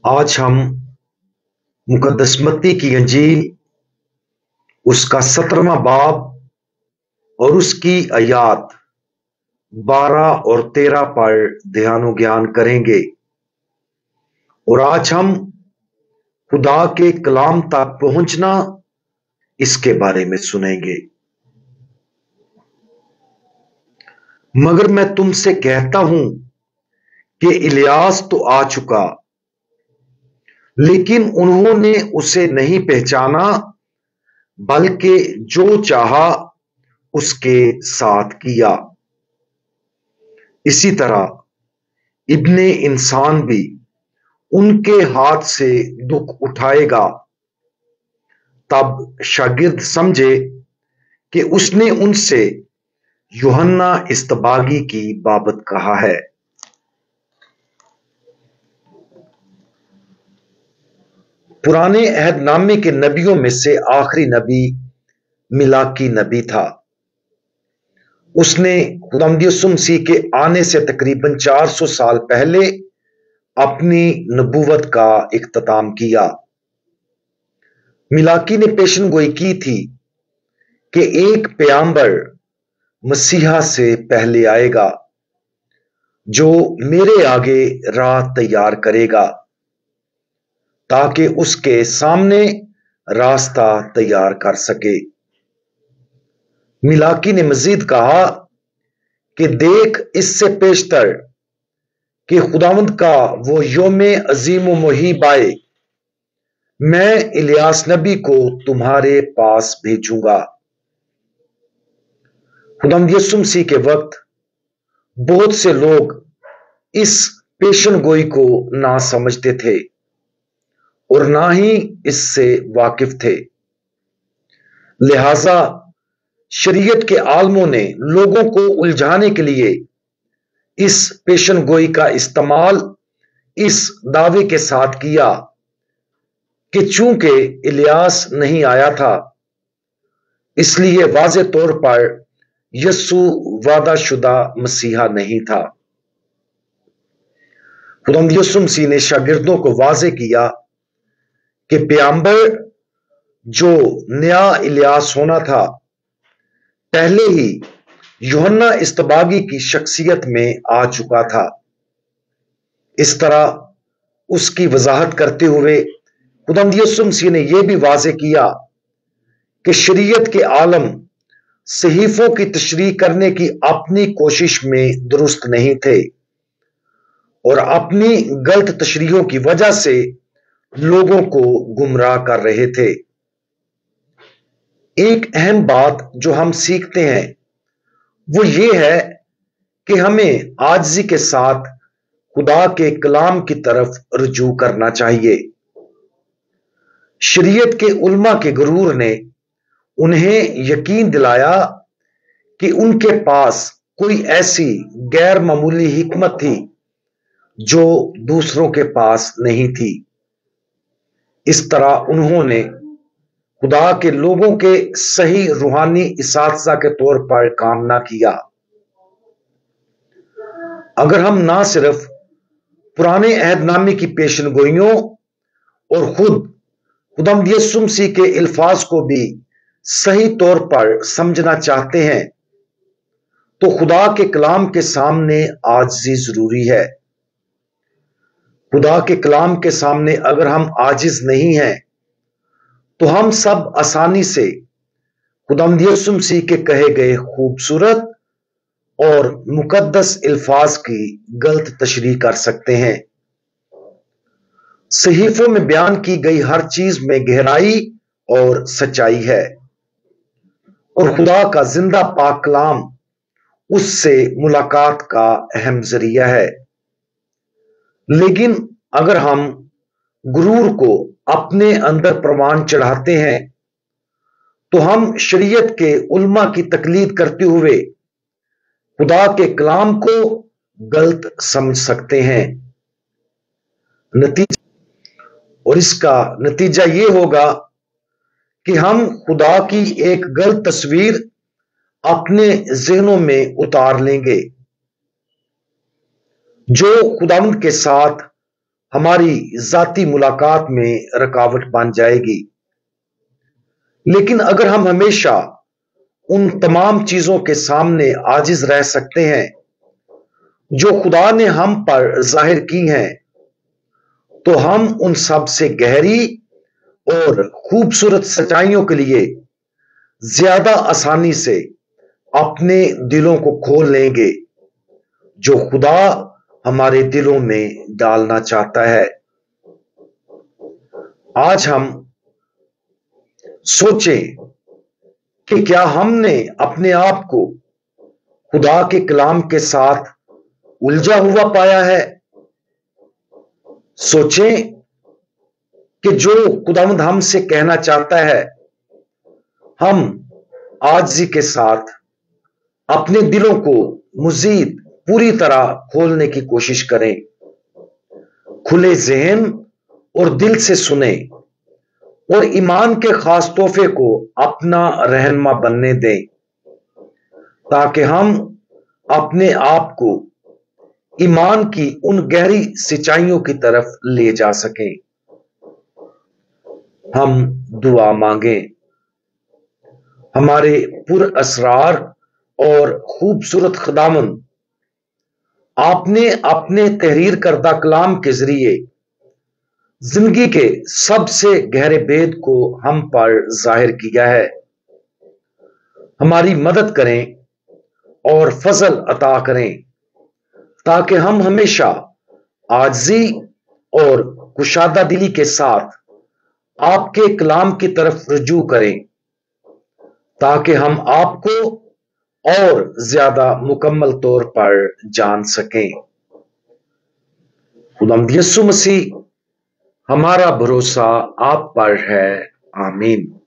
आज हम मुकद्दस मत्ती की अंजील उसका 17वां बाब और उसकी आयात 12 और 13 पर ध्यान ज्ञान करेंगे। और आज हम खुदा के कलाम तक पहुंचना इसके बारे में सुनेंगे। मगर मैं तुमसे कहता हूं कि इलियास तो आ चुका, लेकिन उन्होंने उसे नहीं पहचाना, बल्कि जो चाहा उसके साथ किया। इसी तरह इब्ने इंसान भी उनके हाथ से दुख उठाएगा। तब शागिर्द समझे कि उसने उनसे यूहन्ना इस्तबागी की बाबत कहा है। पुराने अहदनामे के नबियों में से आखिरी नबी मिलाकी नबी था। उसने खुदावंद यीशु मसीह के आने से तकरीबन 400 साल पहले अपनी नबूवत का इख्तिताम किया। मिलाकी ने पेशनगोई की थी कि एक पैगंबर मसीहा से पहले आएगा जो मेरे आगे राह तैयार करेगा, ताकि उसके सामने रास्ता तैयार कर सके। मिलाकी ने मजीद कहा कि देख, इससे पेशतर कि खुदावंद का वो यौम अजीम व मुहीब आए, मैं इलियास नबी को तुम्हारे पास भेजूंगा। खुदावंद यीशु मसीह के वक्त बहुत से लोग इस पेशन गोई को ना समझते थे और ना ही इससे वाकिफ थे। लिहाजा शरीयत के आलमों ने लोगों को उलझाने के लिए इस पेशन गोई का इस्तेमाल इस दावे के साथ किया कि चूंकि इलियास नहीं आया था, इसलिए वाज़े तौर पर यीशु वादाशुदा मसीहा नहीं था। खुदावंद यीशु मसीह ने शागिर्दों को वाज़े किया कि पैगंबर जो नया इलियास होना था, पहले ही यूहन्ना इस्तबागी की शख्सियत में आ चुका था। इस तरह उसकी वजाहत करते हुए खुदावंद यीशु मसीह ने यह भी वाज़े किया कि शरीयत के आलम सहीफों की तशरीह करने की अपनी कोशिश में दुरुस्त नहीं थे और अपनी गलत तशरीहों की वजह से लोगों को गुमराह कर रहे थे। एक अहम बात जो हम सीखते हैं वो ये है कि हमें आजिज़ी के साथ खुदा के कलाम की तरफ रुजू करना चाहिए। शरीयत के उलमा के गुरूर ने उन्हें यकीन दिलाया कि उनके पास कोई ऐसी गैर मामूली हिकमत थी जो दूसरों के पास नहीं थी। इस तरह उन्होंने खुदा के लोगों के सही रूहानी इसातज़ा के तौर पर काम ना किया। अगर हम ना सिर्फ पुराने अहदनामे की पेशनगोइयों और खुदावंद यीशु मसीह के अल्फाज को भी सही तौर पर समझना चाहते हैं, तो खुदा के कलाम के सामने आजिज़ी जरूरी है। खुदा के कलाम के सामने अगर हम आजिज नहीं हैं, तो हम सब आसानी से खुदावंद यीशु मसीह के कहे गए खूबसूरत और मुकद्दस अल्फाज की गलत तशरीह कर सकते हैं। सहीफों में बयान की गई हर चीज में गहराई और सच्चाई है और खुदा का जिंदा पाक कलाम उससे मुलाकात का अहम जरिया है। लेकिन अगर हम गुरूर को अपने अंदर प्रमाण चढ़ाते हैं, तो हम शरीयत के उलमा की तकलीद करते हुए खुदा के कलाम को गलत समझ सकते हैं। और इसका नतीजा यह होगा कि हम खुदा की एक गलत तस्वीर अपने ज़हनों में उतार लेंगे। जो खुदावंद के साथ हमारी जाती मुलाकात में रुकावट बन जाएगी। लेकिन अगर हम हमेशा उन तमाम चीजों के सामने आजिज रह सकते हैं जो खुदा ने हम पर जाहिर की हैं, तो हम उन सब से गहरी और खूबसूरत सच्चाइयों के लिए ज्यादा आसानी से अपने दिलों को खोल लेंगे जो खुदा हमारे दिलों में डालना चाहता है। आज हम सोचें कि क्या हमने अपने आप को खुदा के कलाम के साथ उलझा हुआ पाया है। सोचें कि जो खुदावंद हमसे कहना चाहता है, हम आजिज़ी के साथ अपने दिलों को मजीद पूरी तरह खोलने की कोशिश करें। खुले ज़हन और दिल से सुने और ईमान के खास तोहफे को अपना रहनुमा बनने दें, ताकि हम अपने आप को ईमान की उन गहरी सच्चाइयों की तरफ ले जा सकें। हम दुआ मांगें। हमारे पुरअसरार और खूबसूरत खुदावंद, आपने अपने तहरीर करदा कलाम के जरिए जिंदगी के सबसे गहरे भेद को हम पर जाहिर किया है। हमारी मदद करें और फजल अता करें, ताकि हम हमेशा आजिज़ी और कुशादा दिली के साथ आपके कलाम की तरफ रुजू करें, ताकि हम आपको और ज्यादा मुकम्मल तौर पर जान सकें। खुदावंद यीशु मसीह, हमारा भरोसा आप पर है। आमीन।